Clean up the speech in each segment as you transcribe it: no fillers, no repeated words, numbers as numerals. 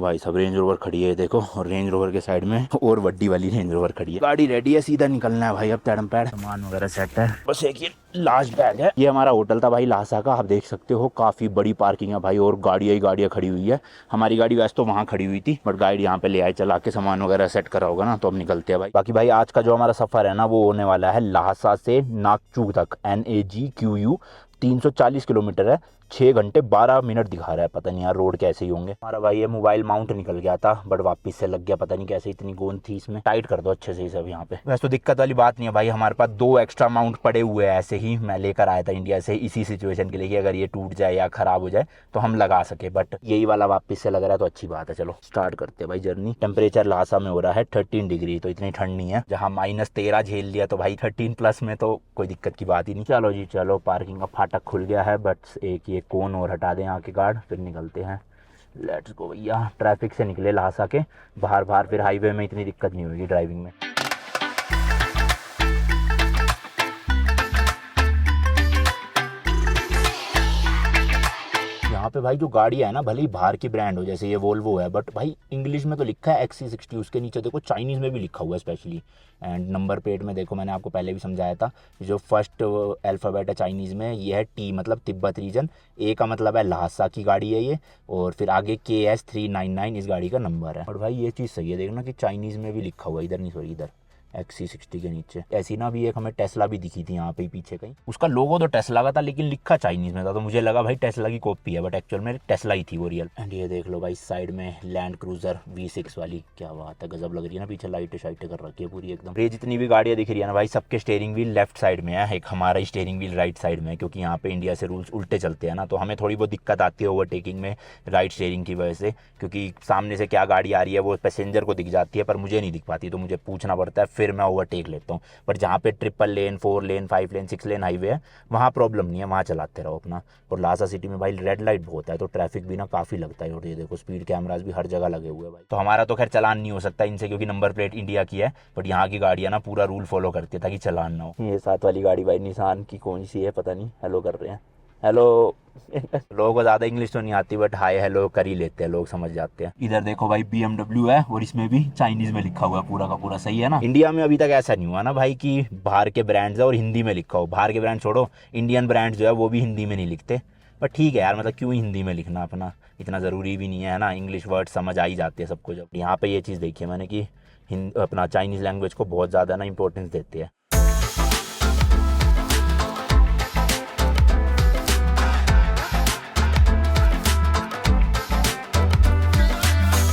भाई सब range rover खड़ी है देखो, और रेंज रोवर के साइड में और बड्डी वाली रेंज रोवर खड़ी है। गाड़ी रेडी है, सीधा निकलना है भाई अब। तड़म पैड़ सामान वगैरह सेट है, बस एक ये लास्ट बैग है। ये हमारा होटल था भाई लासा का, आप देख सकते हो काफी बड़ी पार्किंग है भाई, और गाड़ियाँ ही गाड़ियाँ खड़ी हुई है। हमारी गाड़ी वैसे तो वहाँ खड़ी हुई थी, बट गाइड यहाँ पे ले आए, चला के सामान वगैरह सेट करा होगा ना, तो अब निकलते हैं भाई। बाकी भाई आज का जो हमारा सफर है ना, वो होने वाला है लासा से नागचू तक, NAGQU 340 किलोमीटर है। 6 घंटे 12 मिनट दिखा रहा है, पता नहीं यार रोड कैसे ही होंगे। हमारा भाई ये मोबाइल माउंट निकल गया था, बट वापस से लग गया, पता नहीं कैसे, इतनी गोंद थी इसमें। टाइट कर दो अच्छे से सब यहाँ पे। वैसे तो दिक्कत वाली बात नहीं है भाई, हमारे पास 2 एक्स्ट्रा माउंट पड़े हुए हैं, ऐसे ही मैं लेकर आया था इंडिया से इसी सिचुएशन के लिए, कि अगर ये टूट जाए या खराब हो जाए तो हम लगा सके, बट यही वाला वापस से लग रहा है तो अच्छी बात है। चलो स्टार्ट करते हैं भाई जर्नी। टेम्परेचर लासा में हो रहा है 13 डिग्री, तो इतनी ठंड नहीं है। जहाँ -13 झेल लिया तो भाई 13 प्लस में तो कोई दिक्कत की बात ही नहीं। चलो जी चलो, पार्किंग का फाटक खुल गया है, बट एक ये कोन और हटा दें यहाँ के गार्ड, फिर निकलते हैं। लेट्स गो भैया। ट्रैफिक से निकले लासा के बाहर बाहर, फिर हाईवे में इतनी दिक्कत नहीं होगी ड्राइविंग में। यहाँ पे भाई जो गाड़ी है ना, भले ही बाहर की ब्रांड हो, जैसे ये वोल्वो है, बट भाई इंग्लिश में तो लिखा है XC60, उसके नीचे देखो चाइनीज़ में भी लिखा हुआ है स्पेशली। एंड नंबर प्लेट में देखो, मैंने आपको पहले भी समझाया था, जो फर्स्ट अल्फ़ाबेट है चाइनीज़ में ये है T, मतलब तिब्बत रीजन। A का मतलब है लहासा की गाड़ी है ये, और फिर आगे KS399 इस गाड़ी का नंबर है। और भाई ये चीज़ सही है, देखना कि चाइनीज़ में भी लिखा हुआ है, इधर नहीं सॉरी इधर XC60 के नीचे। ऐसी ना भी एक हमें टेस्ला भी दिखी थी यहाँ पे पीछे कहीं, उसका लोगो तो टेस्ला का था लेकिन लिखा चाइनीज में था, तो मुझे लगा भाई टेस्ला की कॉपी है, बट एक्चुअल में टेस्ला ही थी वो रियल। एंड ये देख लो भाई साइड में लैंड क्रूजर V6 वाली, क्या बात है, गजब लग रही है ना, पीछे लाइटें शाइटें कर रखी है पूरी एकदम। ये जितनी भी गाड़ियाँ दिख रही है ना भाई, सबके स्टेयरिंग व्हील लेफ्ट साइड में है, एक हमारा स्टेयरिंग व्हील राइट साइड में है, क्योंकि यहाँ पे इंडिया से रूल्स उल्टे चलते हैं ना, तो हमें थोड़ी बहुत दिक्कत आती है ओवरटेकिंग में राइट स्टेयरिंग की वजह से, क्योंकि सामने से क्या गाड़ी आ रही है वो पैसेंजर को दिख जाती है, पर मुझे नहीं दिख पाती, तो मुझे पूछना पड़ता है, फिर मैं ओवरटेक लेता हूँ। पर जहाँ पे ट्रिपल लेन, 4 लेन, 5 लेन, 6 लेन हाईवे है, वहाँ प्रॉब्लम नहीं है, वहाँ चलाते रहो अपना। और लासा सिटी में भाई रेड लाइट बहुत है, तो ट्रैफिक भी ना काफ़ी लगता है, और ये देखो स्पीड कैमराज भी हर जगह लगे हुए हैं भाई। तो हमारा तो खैर चलान नहीं हो सकता इनसे, क्योंकि नंबर प्लेट इंडिया की है, बट यहाँ की गाड़ियाँ ना पूरा रूल फॉलो करती है ताकि चलान ना हो। ये साथ वाली गाड़ी भाई निसान की कौन सी है पता नहीं, हेलो कर रहे हैं, हेलो। लोगों को ज़्यादा इंग्लिश तो नहीं आती, बट हाय हेलो कर ही लेते हैं लोग, समझ जाते हैं। इधर देखो भाई BMW है, और इसमें भी चाइनीज़ में लिखा हुआ है पूरा का पूरा, सही है ना। इंडिया में अभी तक ऐसा नहीं हुआ ना भाई कि बाहर के ब्रांड्स है और हिंदी में लिखा हो। बाहर के ब्रांड छोड़ो, इंडियन ब्रांड्स जो है वो भी हिंदी में नहीं लिखते, बट ठीक है यार, मतलब क्यों हिंदी में लिखना, अपना इतना ज़रूरी भी नहीं है ना, इंग्लिश वर्ड समझ आ ही जाते हैं सबको। जब यहाँ पे ये चीज़ देखी है मैंने कि अपना चाइनीज़ लैंग्वेज को बहुत ज़्यादा ना इंपॉर्टेंस देते हैं।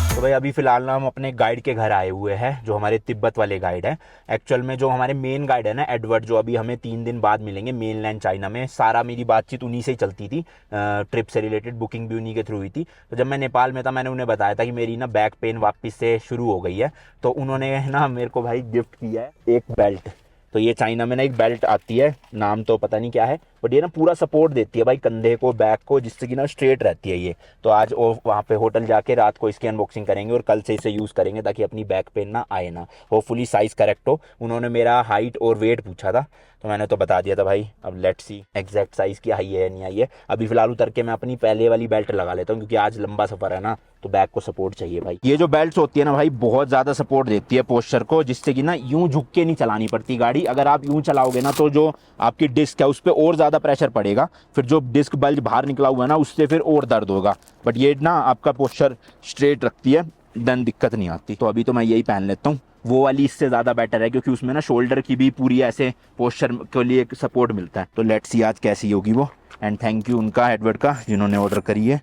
तो भाई अभी फिलहाल ना हम अपने गाइड के घर आए हुए हैं, जो हमारे तिब्बत वाले गाइड है। एक्चुअल में जो हमारे मेन गाइड है ना एडवर्ड, जो अभी हमें 3 दिन बाद मिलेंगे मेनलैंड चाइना में, सारा मेरी बातचीत उन्हीं से ही चलती थी, ट्रिप से रिलेटेड बुकिंग भी उन्हीं के थ्रू हुई थी। तो जब मैं नेपाल में था, मैंने उन्हें बताया था कि मेरी ना बैक पेन वापस से शुरू हो गई है, तो उन्होंने ना मेरे को भाई गिफ्ट किया है एक बेल्ट। तो ये चाइना में ना एक बेल्ट आती है, नाम तो पता नहीं क्या है, बट ये ना पूरा सपोर्ट देती है भाई कंधे को, बैक को, जिससे कि ना स्ट्रेट रहती है ये। तो आज वहाँ पे होटल जाके रात को इसकी अनबॉक्सिंग करेंगे, और कल से इसे यूज़ करेंगे ताकि अपनी बैक पेन ना आए ना, होपफुली साइज़ करेक्ट हो। उन्होंने मेरा हाइट और वेट पूछा था, तो मैंने तो बता दिया था भाई, अब लेट्स सी एग्जैक्ट साइज़ की आई है या नहीं आई है। अभी फिलहाल उतर के मैं अपनी पहले वाली बेल्ट लगा लेता हूँ, क्योंकि आज लंबा सफ़र है ना, तो बैक को सपोर्ट चाहिए भाई। ये जो बेल्ट होती है ना भाई, बहुत ज़्यादा सपोर्ट देती है पोस्चर को, जिससे कि ना यूँ झुक के नहीं चलानी पड़ती गाड़ी। अगर आप यूँ चलाओगे ना, तो जो आपकी डिस्क है उस पर और ज़्यादा प्रेशर पड़ेगा, फिर जो डिस्क बल्ज बाहर निकला हुआ है ना, उससे फिर और दर्द होगा। बट ये ना आपका पोस्चर स्ट्रेट रखती है, देन दिक्कत नहीं आती। तो अभी तो मैं यही पहन लेता हूँ, वो वाली इससे ज़्यादा बेटर है, क्योंकि उसमें ना शोल्डर की भी पूरी ऐसे पोस्चर के लिए सपोर्ट मिलता है। तो लेट्स सी आज कैसी होगी वो। एंड थैंक यू उनका, एडवर्ड का, जिन्होंने ऑर्डर करी है।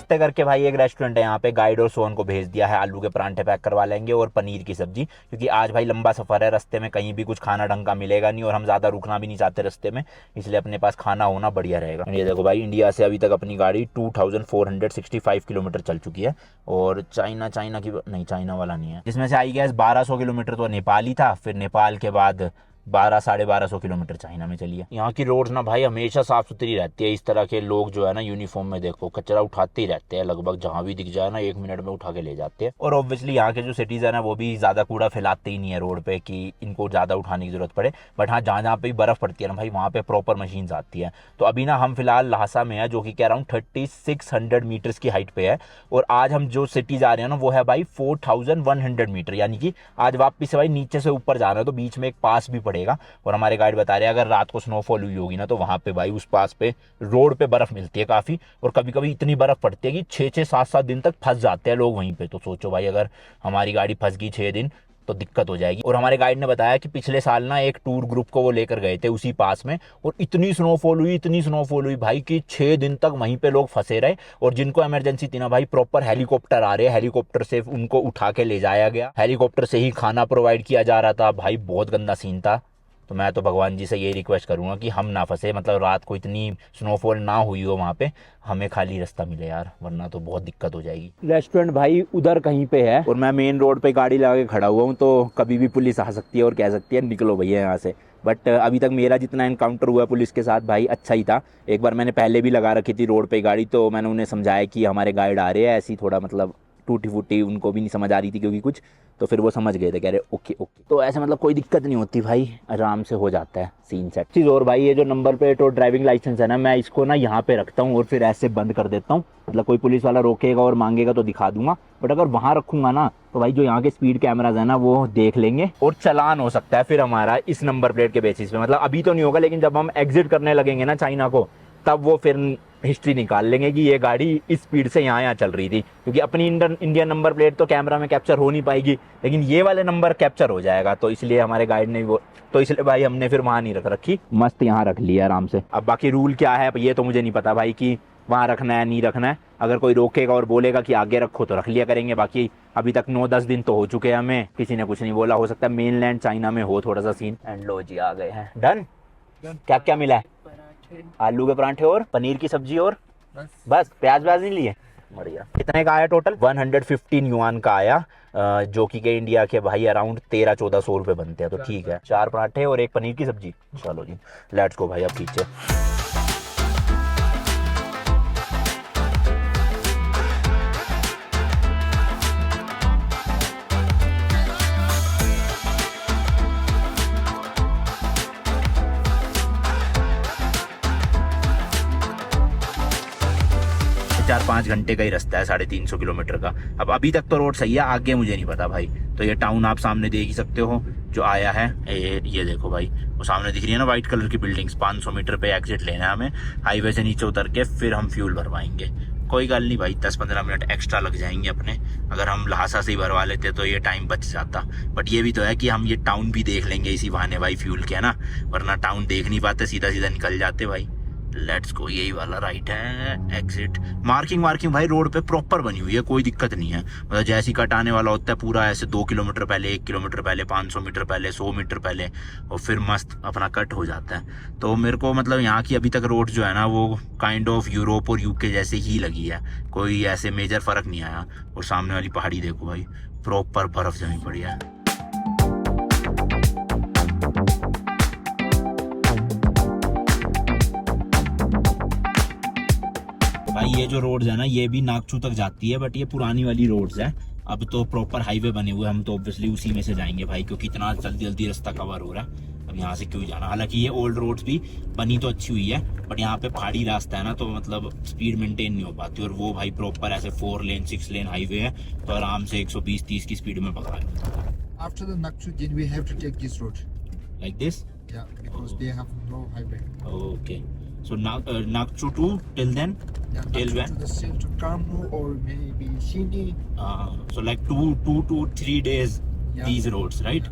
करते करके भाई एक रेस्टोरेंट है यहाँ पे, गाइड और सोहन को भेज दिया है, आलू के परांठे पैक करवा लेंगे और पनीर की सब्जी, क्योंकि आज भाई लंबा सफर है, रास्ते में कहीं भी कुछ खाना ढंग का मिलेगा नहीं और हम ज़्यादा रुकना भी नहीं चाहते रास्ते में, इसलिए अपने पास खाना होना बढ़िया रहेगा। ये देखो भाई, इंडिया से अभी तक अपनी गाड़ी 2465 किलोमीटर चल चुकी है। और चाइना की नहीं, चाइना वाला नहीं है, जिसमें से आई गैस 1200 किलोमीटर तो नेपाल ही था, फिर नेपाल के बाद 1200-1250 किलोमीटर चाइना में चली है। यहाँ की रोड्स ना भाई हमेशा साफ सुथरी रहती है। इस तरह के लोग जो है ना यूनिफॉर्म में देखो कचरा उठाते ही रहते हैं, लगभग जहाँ भी दिख जाए ना 1 मिनट में उठा के ले जाते हैं। और ऑब्वियसली यहाँ के जो सिटीजन है वो भी ज़्यादा कूड़ा फैलाते ही नहीं है रोड पे कि इनको ज़्यादा उठाने की जरूरत पड़े। बट हाँ, जहाँ पे भी बर्फ़ पड़ती है ना भाई, वहाँ पे प्रॉपर मशीन आती है। तो अभी ना हम फिलहाल लहासा में है, जो कि अराउंड 3600 मीटर्स की हाइट पे है। और आज हम जो सिटी जा रहे हैं ना वो है भाई 4100 मीटर, यानी कि आज वापिस से भाई नीचे से ऊपर जा रहे हैं, तो बीच में एक पास भी पड़ेगा। और हमारे गाइड बता रहे हैं अगर रात को स्नोफॉल हुई होगी ना तो वहाँ पे भाई उस पास पे रोड पे बर्फ मिलती है काफ़ी, और कभी कभी इतनी बर्फ पड़ती है कि 6-7 दिन तक फंस जाते हैं लोग वहीं पे। तो सोचो भाई, अगर हमारी गाड़ी फंस गई 6 दिन तो दिक्कत हो जाएगी। और हमारे गाइड ने बताया कि पिछले साल ना एक टूर ग्रुप को वो लेकर गए थे उसी पास में, और इतनी स्नोफॉल हुई भाई कि 6 दिन तक वहीं पे लोग फंसे रहे। और जिनको इमरजेंसी थी ना भाई, प्रॉपर हेलीकॉप्टर आ रहे हैं, हेलीकॉप्टर से उनको उठा के ले जाया गया, हेलीकॉप्टर से ही खाना प्रोवाइड किया जा रहा था। भाई बहुत गंदा सीन था। तो मैं तो भगवान जी से ये रिक्वेस्ट करूँगा कि हम ना फंसे, मतलब रात को इतनी स्नोफॉल ना हुई हो वहाँ पे, हमें खाली रास्ता मिले यार, वरना तो बहुत दिक्कत हो जाएगी। रेस्टोरेंट भाई उधर कहीं पे है और मैं मेन रोड पे गाड़ी लगा के खड़ा हुआ हूँ, तो कभी भी पुलिस आ सकती है और कह सकती है निकलो भैया यहाँ से। बट अभी तक मेरा जितना एनकाउंटर हुआ पुलिस के साथ भाई अच्छा ही था। एक बार मैंने पहले भी लगा रखी थी रोड पे गाड़ी, तो मैंने उन्हें समझाया कि हमारे गाइड आ रहे हैं, ऐसी थोड़ा मतलब टूटी फूटी, उनको भी नहीं समझ आ रही थी क्योंकि कुछ, तो फिर वो समझ गए थे, कह रहे ओके। तो ऐसे मतलब कोई दिक्कत नहीं होती भाई, आराम से हो जाता है सीन सेट। चीज़ और भाई, ये जो नंबर प्लेट और ड्राइविंग लाइसेंस है ना, मैं इसको ना यहाँ पे रखता हूँ और फिर ऐसे बंद कर देता हूँ। मतलब कोई पुलिस वाला रोकेगा और मांगेगा तो दिखा दूंगा, बट अगर वहाँ रखूंगा ना तो भाई जो यहाँ के स्पीड कैमराज है ना वो देख लेंगे और चालान हो सकता है फिर हमारा इस नंबर प्लेट के बेसिस पे। मतलब अभी तो नहीं होगा, लेकिन जब हम एग्जिट करने लगेंगे ना चाइना को, तब वो फिर हिस्ट्री निकाल लेंगे कि ये गाड़ी इस स्पीड से यहाँ चल रही थी। क्योंकि अपनी इंडियन नंबर प्लेट तो कैमरा में कैप्चर हो नहीं पाएगी, लेकिन ये वाले नंबर कैप्चर हो जाएगा। तो इसलिए हमारे गाइड ने वो, तो इसलिए भाई हमने फिर वहाँ नहीं रखी, मस्त यहाँ रख लिया आराम से। अब बाकी रूल क्या है ये तो मुझे नहीं पता भाई कि वहाँ रखना है नहीं रखना है। अगर कोई रोकेगा और बोलेगा कि आगे रखो तो रख लिया करेंगे। बाकी अभी तक 9-10 दिन तो हो चुके हैं, हमें किसी ने कुछ नहीं बोला। हो सकता है मेनलैंड चाइना में हो थोड़ा सा सीन। एंड लो जी आ गए हैं। डन। क्या क्या मिला है? आलू के परांठे और पनीर की सब्जी और बस प्याज व्याज नहीं लिए। बढ़िया। कितने का आया टोटल? 115 युआन का आया, जो कि के इंडिया के भाई अराउंड 1300-1400 रुपये बनते हैं। तो ठीक है, 4 पराठे और 1 पनीर की सब्जी। चलो जी लेट्स गो भाई अब पीछे। चार 5 घंटे का ही रास्ता है, 350 किलोमीटर का। अब अभी तक तो रोड सही है, आगे मुझे नहीं पता भाई। तो ये टाउन आप सामने देख ही सकते हो जो आया है। ये देखो भाई, वो सामने दिख रही है ना वाइट कलर की बिल्डिंग्स। 500 मीटर पे एग्जिट लेना है हमें, हाईवे से नीचे उतर के फिर हम फ्यूल भरवाएंगे। कोई गल नहीं भाई, 10-15 मिनट एक्स्ट्रा लग जाएंगे अपने। अगर हम लहासा से ही भरवा लेते तो ये टाइम बच जाता। बट ये भी तो है कि हम ये टाउन भी देख लेंगे इसी बहाने भाई, फ्यूल के है ना, वरना टाउन देख नहीं पाते, सीधा सीधा निकल जाते भाई। लेट्स गो, यही वाला राइट है एग्जिट। मार्किंग भाई रोड पे प्रॉपर बनी हुई है, कोई दिक्कत नहीं है। मतलब जैसे ही कट आने वाला होता है पूरा ऐसे 2 किलोमीटर पहले, 1 किलोमीटर पहले, 500 मीटर पहले, 100 मीटर पहले, और फिर मस्त अपना कट हो जाता है। तो मेरे को मतलब यहाँ की अभी तक रोड जो है ना वो काइंड ऑफ यूरोप और यूके जैसे ही लगी है, कोई ऐसे मेजर फर्क नहीं आया। और सामने वाली पहाड़ी देखो भाई, प्रॉपर बर्फ जमी पड़ी है। भाई ये जो रोड्स है ना ये भी नागचू तक जाती है, बट ये पुरानी वाली रोड्स है। अब तो प्रॉपर हाईवे बने हुए हैं, हम तो ऑब्वियसली उसी में से जाएंगे भाई, क्योंकि इतना जल्दी रास्ता कवर हो रहा है। अब यहाँ से क्यों जाना। हालांकि ये ओल्ड रोड्स भी बनी तो अच्छी हुई है, बट यहाँ पे पहाड़ी रास्ता है ना, तो मतलब स्पीड मेंटेन नहीं हो पाती। और वो भाई प्रॉपर ऐसे 4 लेन 6 लेन हाईवे है, तो आराम से 120-130 की स्पीड में पकड़ा है। After the Nakchu, then we have to take this road. Like this? Yeah, because they have no highway. Okay. So now Nakchu to till then? Yeah, Till Nakchu when? to the same to Kamnu or maybe Shini. So like 2 to 3 days, Yeah. these roads, right?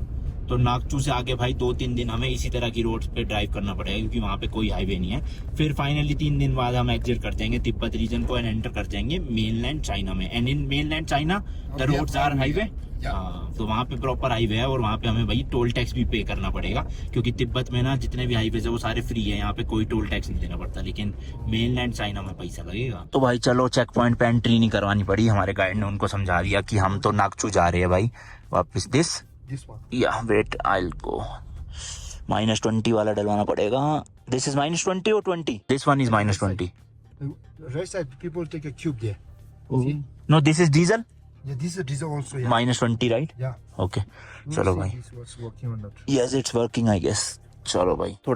तो नागचू से आगे भाई 2-3 दिन हमें इसी तरह की road पे ड्राइव करना पड़ेगा, क्योंकि वहाँ पे कोई हाईवे नहीं है। फिर फाइनली 3 दिन बाद हम एग्जिट कर जाएंगे तिब्बत रीजन को एंड एंटर कर जाएंगे मेनलैंड चाइना में। And in mainland China the Okay, roads are highway. Yeah. हाँ, तो वहाँ पे प्रॉपर हाईवे है और वहाँ पे हमें भाई टोल टैक्स भी पे करना पड़ेगा, क्योंकि तिब्बत में ना जितने भी हाईवे है वो सारे फ्री है, यहाँ पे कोई टोल टैक्स नहीं देना पड़ता, लेकिन मेनलैंड चाइना में पैसा लगेगा। तो भाई चलो चेक पॉइंट पे एंट्री नहीं करवानी पड़ी, हमारे गाइड ने उनको समझा दिया कि हम तो नागचू जा रहे हैं भाई वापस। This This one. या वेट आई विल गो, -20 वाला डलवाना पड़ेगा। दिस इज -20 और 20? This one is -20। The right side, people take a cube there. See? No this is diesel. Yeah, this is diesel also. Yeah. -20 right? Yeah. Okay We'll चलो see भाई, this was working or not. Yes it's working I guess. चलो भाई।